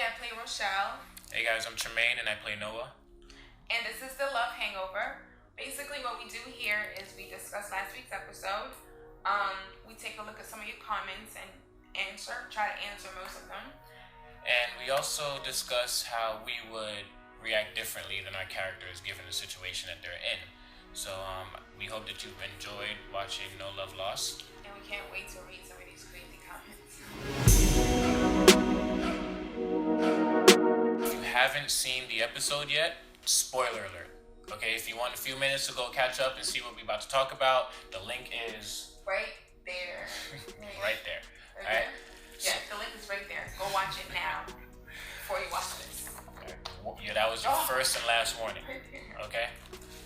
I play Rochelle. Hey guys, I'm Tremaine and I play Noah. And this is the Love Hangover. Basically what we do here is we discuss last week's episode. We take a look at some of your comments and try to answer most of them. And we also discuss how we would react differently than our characters given the situation that they're in. So we hope that you've enjoyed watching No Love Lost. And we can't wait to read some of these crazy comments. If you haven't seen the episode yet, spoiler alert. Okay, if you want a few minutes to go catch up and see what we're about to talk about, the link is right there. Right there. Right there. Yeah, the link is right there. Go watch it now before you watch this. Yeah, that was your first and last warning. Okay?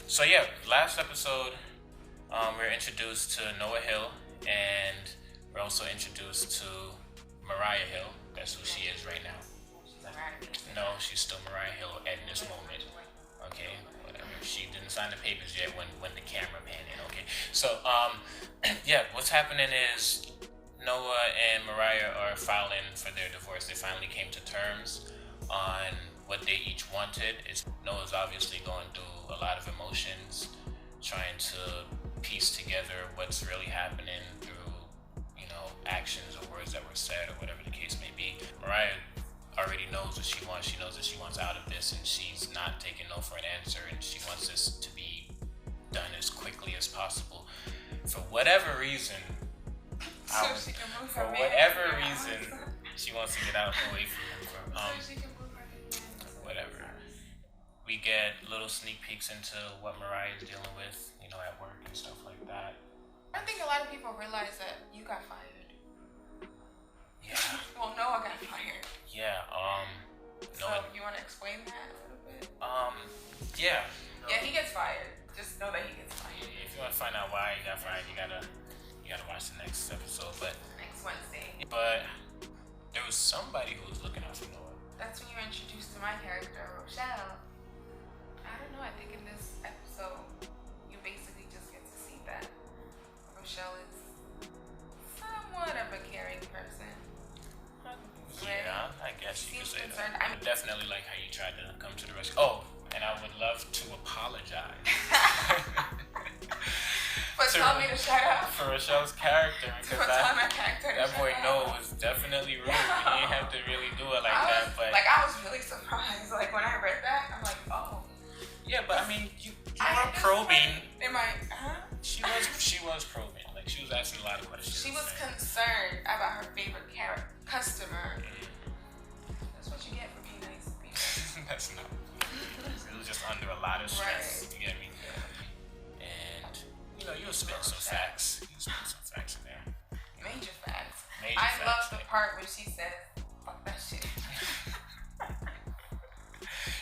So yeah, last episode, we're introduced to Noah Hill, and we're also introduced to Mariah Hill. That's who she is right now. No, she's still Mariah Hill at this moment. Okay, whatever. She didn't sign the papers yet when the camera panned in. Okay, so yeah, what's happening is Noah and Mariah are filing for their divorce. They finally came to terms on what they each wanted. Noah's obviously going through a lot of emotions, trying to piece together what's really happening through, actions or words that were said or whatever the case may be. Mariah already knows what she wants. She knows that she wants out of this, and she's not taking no for an answer, and she wants this to be done as quickly as possible. For whatever reason, she wants to get out away from whatever. We get little sneak peeks into what Mariah is dealing with, at work and stuff like that. I think a lot of people realize that you got fired. Yeah. Well, Noah got fired. Yeah. So you want to explain that a little bit? Yeah. Yeah, he gets fired. Just know that he gets fired. If you want to find out why he got fired, you gotta watch the next episode. But next Wednesday. But there was somebody who was looking out for Noah. That's when you're introduced to my character, Rochelle. I don't know. I think in this episode, you basically just get to see that Rochelle is somewhat of a caring person. Yeah, I guess you could say that. I definitely like how you tried to come to the rescue. Oh, and I would love to apologize. But tell me to shut up. For Rochelle's character, because that boy Noah was definitely rude. He didn't have to really do it like that. But I was really surprised. Like when I read that, I'm like, oh. Yeah, but I mean, you were probing. She was probing. Like she was asking a lot of questions. She was concerned about her favorite customer. That's what you get for being nice to people. That's not. It was just under a lot of stress. Right. You get me? And you were spitting some facts. You were spitting some facts in there. Major facts. I love the part where she said, "Fuck that shit."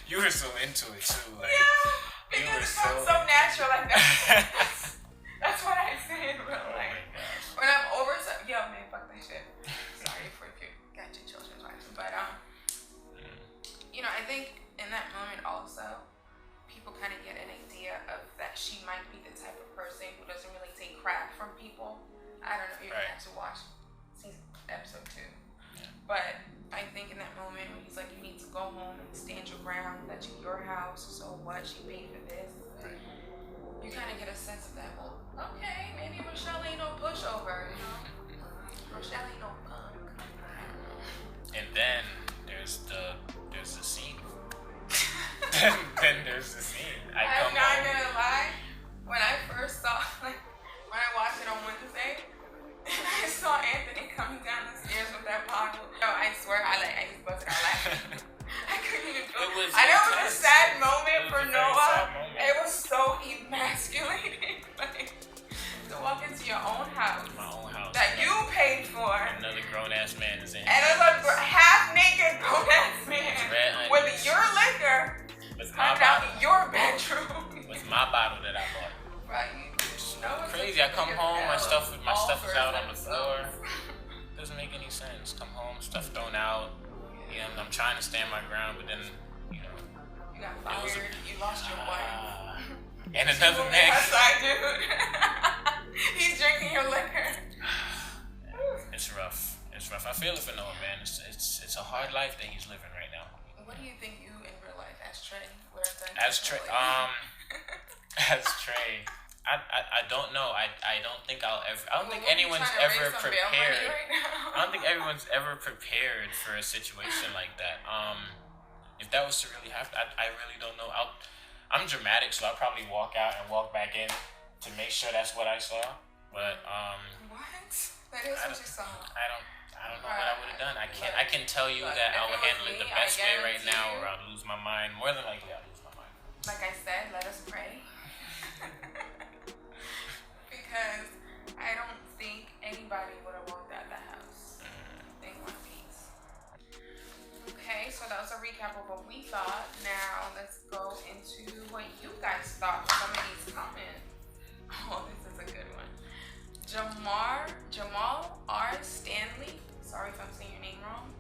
You were so into it too. Like, yeah, because it sounds so natural like that. That's what I said, bro. Like, when I'm over something, yo, man, fuck that shit. Sorry if you got your children watching, but I think in that moment also, people kind of get an idea of that she might be the type of person who doesn't really take crap from people. I don't know. You're gonna have to watch episode 2, but I think in that moment when he's like, you need to go home and stand your ground. That's your house. So what? She paid for this. You kind of get a sense of that. Well, okay, maybe Rochelle ain't no pushover, Rochelle ain't no punk. And then there's the scene. then there's the scene. I'm not gonna lie. When I first saw, when I watched it on Wednesday, and I saw Anthony coming down the stairs with that bottle. I swear, I just busted out laughing. I couldn't even feel it. I know it was a sad moment for Noah. It was so emasculating. To walk into your own house. My own house. That you paid for. Another grown-ass man is in. And it's a half-naked grown-ass man. With your liquor. Coming out in your bedroom. With my bottle that I bought. Right. Crazy. I come home, my stuff is out on the floor. Doesn't make any sense. Come home, stuff thrown out. I'm trying to stand my ground, but then, you got fired. You lost your wife. And another man. Dude. He's drinking your liquor. It's rough. It's rough. I feel it for Noah, man. It's a hard life that he's living right now. What do you think you in real life as Trey would have done? As Trey, as Trey, I don't know. I don't think I'll ever. I don't think anyone's ever prepared. I don't think everyone's ever prepared for a situation like that. If that was to really happen, I really don't know. I'm dramatic, so I'll probably walk out and walk back in to make sure that's what I saw. But what? That is what you saw. I don't know what I would have done. I can tell you that I would handle it the best way right now, or I'd lose my mind. More than likely, I'd lose my mind. Like I said, let us pray. Because I don't think anybody would have walked out of the house in one piece. Okay, so that was a recap of what we thought. Now let's go into what you guys thought of some of these comments. Oh, this is a good one. Jamal R. Stanley, sorry if I'm saying your name wrong,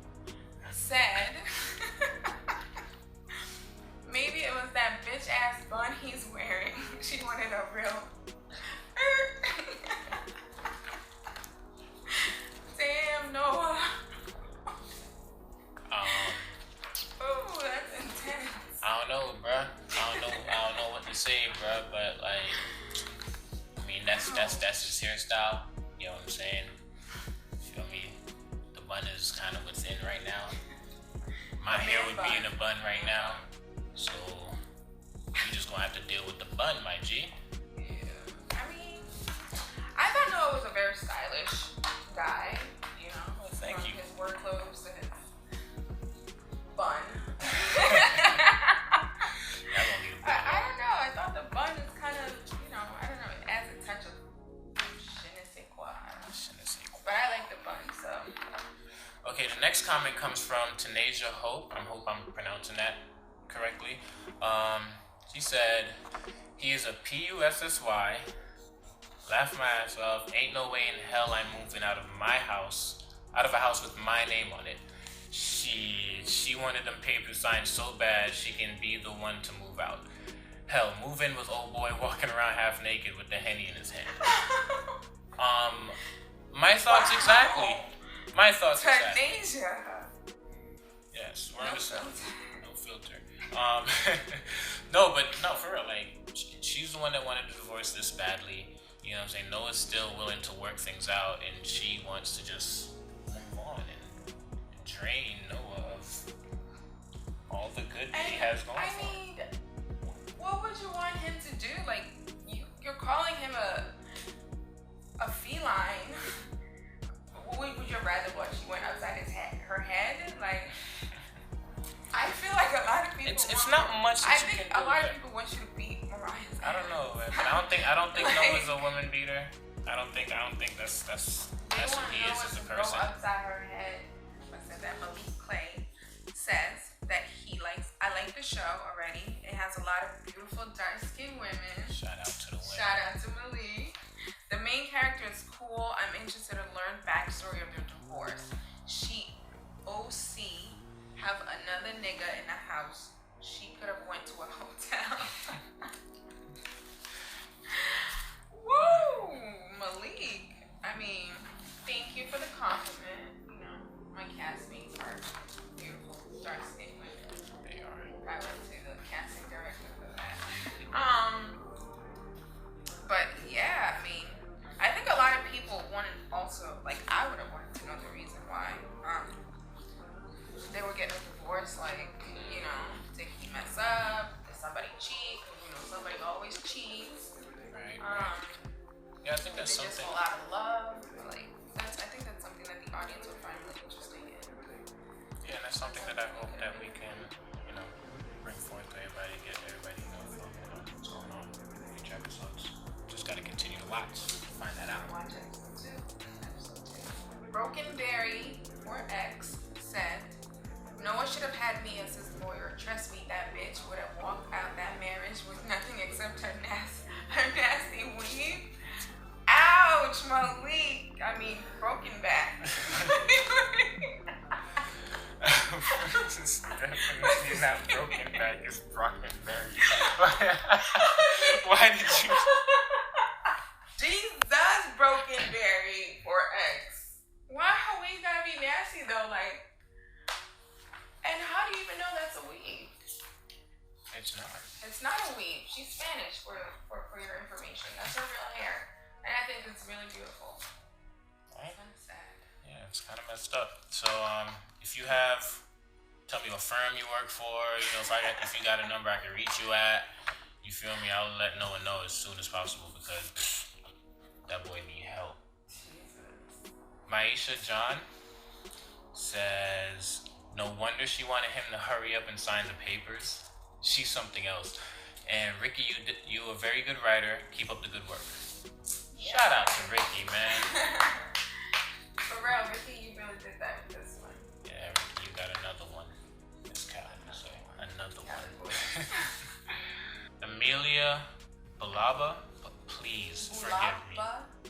said, maybe it was that bitch ass bun he's wearing. She wanted a real. Damn, Noah. Ooh, that's intense. I don't know, bruh. I don't know what to say, bruh. But like, I mean, that's his hairstyle. You know what I'm saying? Feel me? The bun is kind of what's in right now. My hair would be in a bun right now, so you just gonna have to deal with the bun, my G. Yeah. I mean, I thought Noah was a very stylish guy. You know, well, thank you. His work clothes to his bun. I don't know. I thought the bun is kind of, you know, I don't know. It adds a touch of je ne sais quoi. But I like the bun, so. Okay, the next comment comes from Tanasia Hope. I hope I'm pronouncing that correctly. She said, he is a P-U-S-S-Y. Laugh my ass off. Ain't no way in hell I'm moving out of a house with my name on it. She wanted them papers signed so bad she can be the one to move out. Hell, move in with old boy walking around half naked with the Henny in his hand. My thoughts exactly. My thoughts exactly. Tanasia. Yes, we're no filter. No, for real. Like, she's the one that wanted to divorce this badly. You know what I'm saying? Noah's still willing to work things out, and she wants to just move on and drain Noah of all the good he has going for him. I mean, what would you want him to do? Like, you're calling him a feline. Would you rather what she went upside her head? Like, I feel like a lot of people. It's not much. I think a lot of people want you to beat Mariah's. I don't know, man. But I don't think Noah's a woman beater. I don't think that's who he is as a person. Go upside her head. I said that Malik Clay says that I like the show already. It has a lot of beautiful dark-skinned women. Shout out to the women. Shout out to Malik. The main character is cool. I'm interested to learn backstory of their divorce. She OC have another nigga in the house. She could have went to a hotel. Woo! Malik. I mean, thank you for the compliment. You know, my castmates are beautiful, dark-skinned women. They are. I went to the casting director for that. But yeah, I mean, I think a lot of people wanted also, like, I would have wanted to know the reason why they were getting a divorce. Like, you know, did he mess up? Did somebody cheat? You know, somebody always cheats. Right. Yeah, I think that's something. Just a lot of love. Like, I think that's something that the audience would find really interesting. Yeah, and that's something that I hope that we can, you know, bring forth to everybody, get everybody to know what's going on in future episodes. Just gotta continue to watch, find that out. Watch episode 2. Broken Berry, or X, said, Noah should have had me as his lawyer. Trust me, that bitch would have walked out that marriage with nothing except her nasty weave. Ouch, Malik. I mean, broken back. It's definitely not broken back, it's broken berry. Why did you? Jesus, Broken Berry or X. Why we gotta be she's Spanish for your information. That's her real hair, and I think it's really beautiful. Right. It's kind of sad. Yeah, it's kind of messed up. So if you have, tell me what firm you work for. You know, if you got a number I can reach you at. You feel me? I'll let Noah know as soon as possible because that boy need help. Maisha John says, no wonder she wanted him to hurry up and sign the papers. She's something else. And Ricky, you a very good writer. Keep up the good work. Yeah. Shout out to Ricky, man. For real, Ricky, you really did that with this one. Yeah, Ricky, you got another one. It's Calendar, so another one. Amelia Balaba, please forgive me.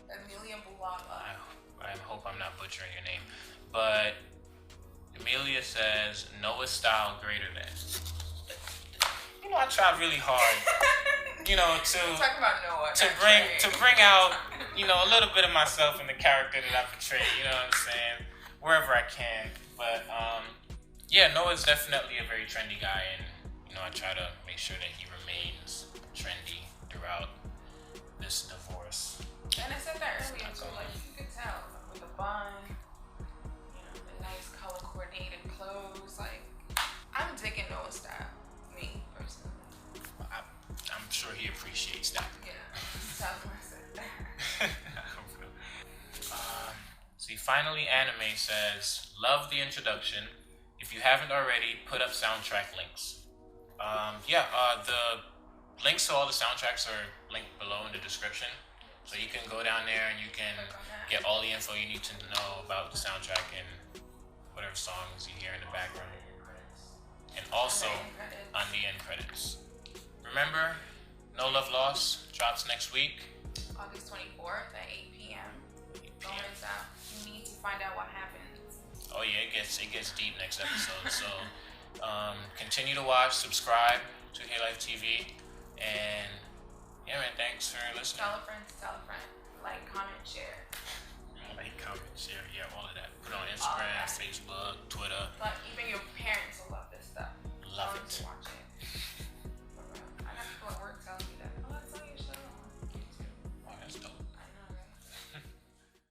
Amelia Balaba. I hope I'm not butchering your name. But Amelia says, Noah's style greater than. You know, I tried really hard, you know, to bring out, you know, a little bit of myself in the character that I portray, you know what I'm saying, wherever I can. But, yeah, Noah's definitely a very trendy guy, and, you know, I try to make sure that he remains trendy throughout this divorce. And I said that earlier, too, like, you could tell, like, with the bun, you know, the nice color-coordinated clothes, like, I'm digging Noah's style, me, personally. I'm sure he appreciates that. Yeah, tell him I said that. See, finally, Anime says, love the introduction. If you haven't already, put up soundtrack links. The links to all the soundtracks are linked below in the description. So you can go down there and you can get all the info you need to know about the soundtrack and whatever songs you hear in the background. And also on the end credits. Remember, No Love Lost drops next week. August 24th at 8 p.m. Bonus out. You need to find out what happens. Oh yeah, it gets deep next episode. So continue to watch, subscribe to Hey Life TV, and yeah, man, thanks for listening. Tell a friend, like, comment, share. Like, comment, share, yeah, all of that. Put it on Instagram, Facebook, Twitter. But